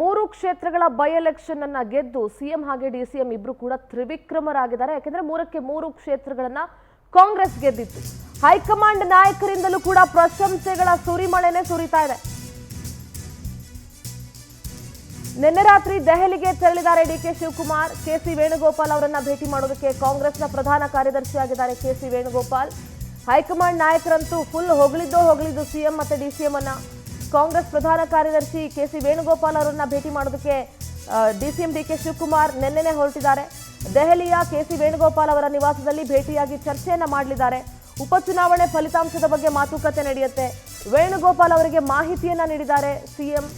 ಮೂರು ಕ್ಷೇತ್ರಗಳ by election ಅನ್ನ ಗೆದ್ದು ಸಿಎಂ ಹಾಗೆ ಡಿಸಿಎಂ ಇಬ್ರು ಕೂಡ ತ್ರಿವಿಕ್ರಮರಾಗಿದ್ದಾರೆ. ಯಾಕಂದ್ರೆ ಮೂರಕ್ಕೆ ಮೂರು ಕ್ಷೇತ್ರಗಳನ್ನ ಕಾಂಗ್ರೆಸ್ ಗೆದ್ದಿತ್ತು. ಹೈಕಮಾಂಡ್ ನಾಯಕರಿಂದಲೂ ಕೂಡ ಪ್ರಶಂಸೆಗಳ ಸುರಿಮಳೆನೆ ಸುರಿತಾ ಇದೆ. ನಿನ್ನೆ ರಾತ್ರಿ ದೆಹಲಿಗೆ ತೆರಳಿದ್ದಾರೆ ಡಿಕೆ ಶಿವಕುಮಾರ್. ಕೆಸಿ ವೇಣುಗೋಪಾಲ್ ಅವರನ್ನ ಭೇಟಿ ಮಾಡೋದಕ್ಕೆ ಕಾಂಗ್ರೆಸ್ನ ಪ್ರಧಾನ ಕಾರ್ಯದರ್ಶಿಯಾಗಿದ್ದಾರೆ ಕೆಸಿ ವೇಣುಗೋಪಾಲ್. ಹೈಕಮಾಂಡ್ ನಾಯಕರಂತೂ ಫುಲ್ ಹೊಗಳಿದ್ದು ಸಿಎಂ ಮತ್ತೆ ಡಿಸಿಎಂ ಅನ್ನ. ಕಾಂಗ್ರೆಸ್ ಪ್ರಧಾನ ಕಾರ್ಯದರ್ಶಿ ಕೆಸಿ ವೇಣುಗೋಪಾಲ್ ಅವರನ್ನ ಭೇಟಿ ಮಾಡೋದಕ್ಕೆ ಡಿಸಿಎಂ ಡಿಕೆ ಶಿವಕುಮಾರ್ ನಿನ್ನೆನೆ ಹೊರಟಿದ್ದಾರೆ. ದೆಹಲಿಯ ಕೆಸಿ ವೇಣುಗೋಪಾಲ್ ಅವರ ನಿವಾಸದಲ್ಲಿ ಭೇಟಿಯಾಗಿ ಚರ್ಚೆಯನ್ನ ಮಾಡಲಿದ್ದಾರೆ. ಉಪಚುನಾವಣೆ ಫಲಿತಾಂಶದ ಬಗ್ಗೆ ಮಾತುಕತೆ ನಡೆಯುತ್ತೆ. ವೇಣುಗೋಪಾಲ್ ಅವರಿಗೆ ಮಾಹಿತಿಯನ್ನ ನೀಡಿದ್ದಾರೆ ಸಿಎಂ.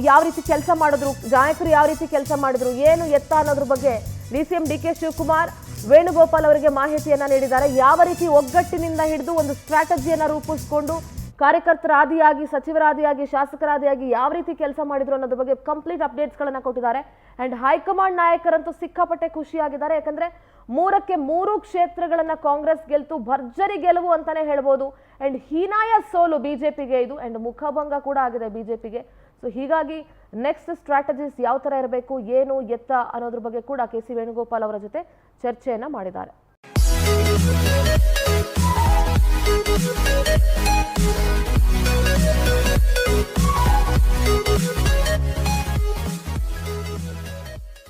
ಯಾವ ರೀತಿ ಕೆಲಸ ಮಾಡಿದ್ರು, ನಾಯಕರು ಯಾವ ರೀತಿ ಕೆಲಸ ಮಾಡಿದ್ರು, ಏನು ಎತ್ತ ಅನ್ನೋದ್ರ ಬಗ್ಗೆ ಡಿಸಿಎಂ ಡಿಕೆ ಶಿವಕುಮಾರ್ ವೇಣುಗೋಪಾಲ್ ಅವರಿಗೆ ಮಾಹಿತಿಯನ್ನ ನೀಡಿದ್ದಾರೆ. ಯಾವ ರೀತಿ ಒಗ್ಗಟ್ಟಿನಿಂದ ಹಿಡಿದು ಒಂದು ಸ್ಟ್ರಾಟಜಿಯನ್ನ ರೂಪಿಸಿಕೊಂಡು ಕಾರ್ಯಕರ್ತರಾದಿಯಾಗಿ, ಸಚಿವರಾದಿಯಾಗಿ, ಶಾಸಕರಾದಿಯಾಗಿ ಯಾವ ರೀತಿ ಕೆಲಸ ಮಾಡಿದ್ರು ಅನ್ನೋದ್ರ ಬಗ್ಗೆ ಕಂಪ್ಲೀಟ್ ಅಪ್ಡೇಟ್ಸ್ಗಳನ್ನ ಕೊಟ್ಟಿದ್ದಾರೆ. ಅಂಡ್ ಹೈಕಮಾಂಡ್ ನಾಯಕರಂತೂ ಸಿಕ್ಕಾಪಟ್ಟೆ ಖುಷಿಯಾಗಿದ್ದಾರೆ. ಯಾಕಂದ್ರೆ ಮೂರಕ್ಕೆ ಮೂರು ಕ್ಷೇತ್ರಗಳನ್ನ ಕಾಂಗ್ರೆಸ್ ಗೆಲ್ತು ಭರ್ಜರಿ ಗೆಲುವು ಅಂತಾನೆ ಹೇಳ್ಬೋದು. ಅಂಡ್ ಹೀನಾಯ ಸೋಲು ಬಿಜೆಪಿಗೆ ಇದು. ಅಂಡ್ ಮುಖಭಂಗ ಕೂಡ ಆಗಿದೆ ಬಿಜೆಪಿಗೆ. ಸೊ ಹೀಗಾಗಿ ನೆಕ್ಸ್ಟ್ ಸ್ಟ್ರಾಟಜೀಸ್ ಯಾವ ತರ ಇರಬೇಕು, ಏನು ಎತ್ತ ಅನ್ನೋದ್ರ ಬಗ್ಗೆ ಕೂಡ ಕೆಸಿ ವೇಣುಗೋಪಾಲ್ ಅವರ ಜೊತೆ ಚರ್ಚೆಯನ್ನ ಮಾಡಿದ್ದಾರೆ.